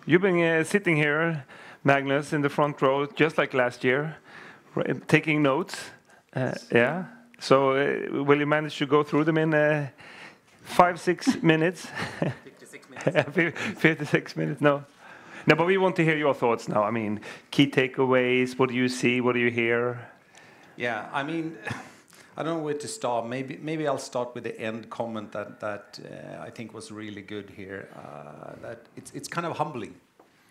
You've been sitting here, Magnus, in the front row, just like last year, taking notes. Yeah. So will you manage to go through them in 5-6 minutes? 56 minutes. 56 minutes, no. No, but we want to hear your thoughts now. I mean, key takeaways, what do you see, what do you hear? Yeah, I mean, I don't know where to start. Maybe I'll start with the end comment that I think was really good here. That it's kind of humbling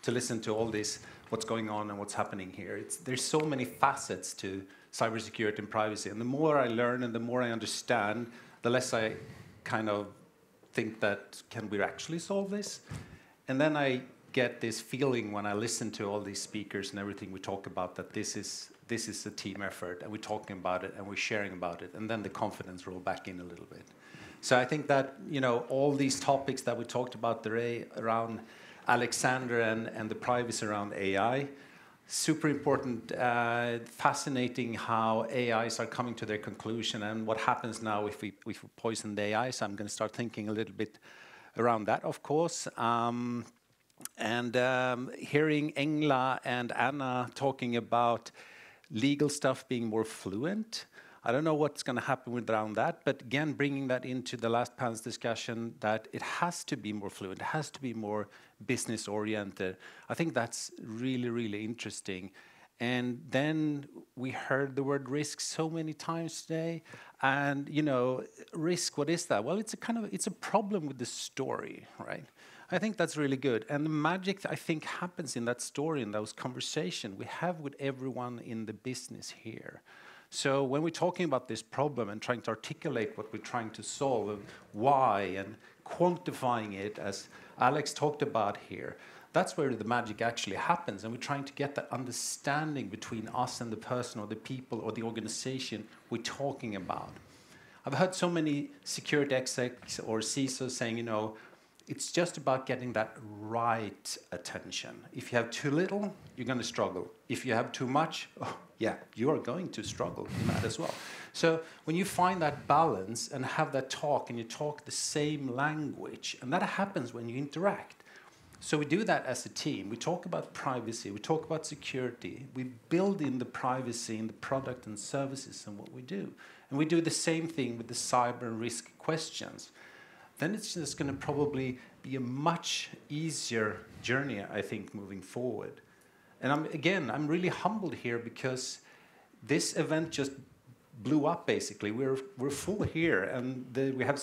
to listen to all this, what's going on and what's happening here. There's so many facets to cybersecurity and privacy, and the more I learn and the more I understand, the less I kind of think that can we actually solve this? And then I get this feeling when I listen to all these speakers and everything we talk about that this is a team effort, and we're talking about it and we're sharing about it, and then the confidence roll back in a little bit. So I think that, you know, all these topics that we talked about today around Alexander and the privacy around AI, super important, fascinating how AIs are coming to their conclusion and what happens now if we poison the AI. So I'm going to start thinking a little bit around that, of course. Hearing Engla and Anna talking about legal stuff being more fluent. I don't know what's going to happen around that, but again, bringing that into the last panel's discussion, that it has to be more fluent, it has to be more business-oriented. I think that's really, really interesting. And then we heard the word risk so many times today. And, you know, risk, what is that? Well, it's a problem with the story, right? I think that's really good. And the magic, I think, happens in that story, in those conversations we have with everyone in the business here. So when we're talking about this problem and trying to articulate what we're trying to solve, and why, and quantifying it, as Alex talked about here, that's where the magic actually happens. And we're trying to get that understanding between us and the person or the people or the organization we're talking about. I've heard so many security execs or CISOs saying, you know, it's just about getting that right attention. If you have too little, you're going to struggle. If you have too much, oh, yeah, you are going to struggle in that as well. So when you find that balance and have that talk, and you talk the same language, and that happens when you interact. So we do that as a team. We talk about privacy, we talk about security, we build in the privacy in the product and services and what we do. And we do the same thing with the cyber and risk questions. Then it's just going to probably be a much easier journey, I think, moving forward. And I'm really humbled here because this event just blew up, basically. We're full here, and we have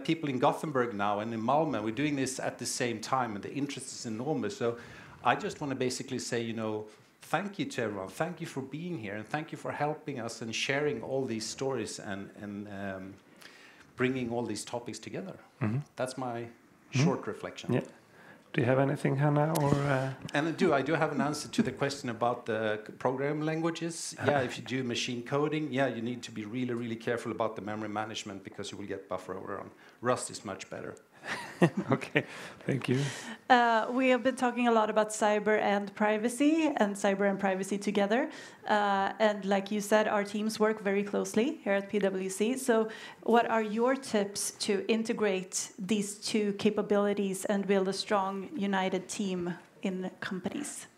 people in Gothenburg now and in Malmö. We're doing this at the same time, and the interest is enormous. So I just want to basically say, you know, thank you to everyone. Thank you for being here, and thank you for helping us and sharing all these stories and bringing all these topics together. Mm-hmm. That's my short reflection. Yeah. Do you have anything, Hannah? Or And I do have an answer to the question about the programming languages. Yeah, if you do machine coding, yeah, you need to be really, really careful about the memory management because you will get buffer overrun. Rust is much better. Okay, thank you. We have been talking a lot about cyber and privacy together. And like you said, our teams work very closely here at PwC. So what are your tips to integrate these two capabilities and build a strong, united team in companies?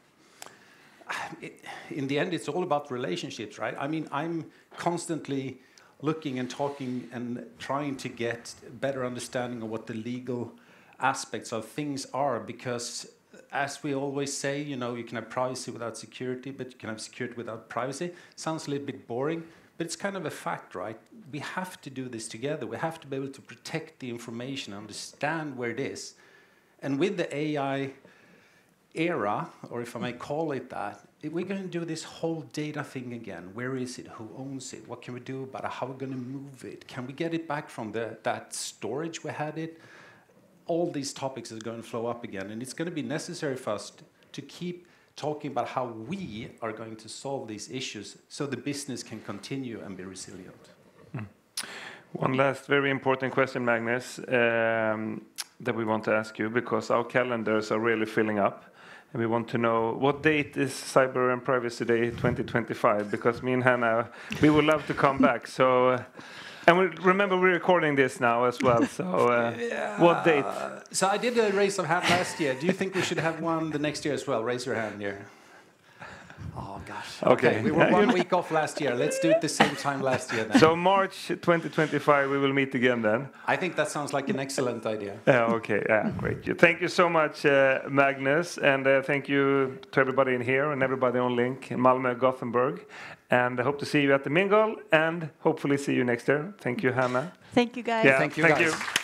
In the end, it's all about relationships, right? I mean, I'm constantly looking and talking and trying to get better understanding of what the legal aspects of things are, because as we always say, you know, you can have privacy without security, but you can have security without privacy. Sounds a little bit boring, but it's kind of a fact, right? We have to do this together. We have to be able to protect the information, understand where it is. And with the AI era, or if I may call it that, we're going to do this whole data thing again. Where is it? Who owns it? What can we do about it? How are we going to move it? Can we get it back from that storage we had it? All these topics are going to flow up again. And it's going to be necessary for us to keep talking about how we are going to solve these issues so the business can continue and be resilient. One last very important question, Magnus, that we want to ask you, because our calendars are really filling up. And we want to know, what date is Cyber and Privacy Day 2025? Because me and Hannah, we would love to come back. So And remember, we're recording this now as well. So, what date? So I did a raise of hand last year. Do you think we should have one the next year as well? Raise your hand here. Oh, gosh. Okay. We were 1 week off last year. Let's do it the same time last year then. So March 2025, we will meet again then. I think that sounds like an excellent idea. Yeah, okay. Yeah, great. Thank you so much, Magnus. And thank you to everybody in here and everybody on link in Malmö, Gothenburg. And I hope to see you at the Mingle and hopefully see you next year. Thank you, Hannah. Thank you, guys. Yeah, Thank you, thank guys. you.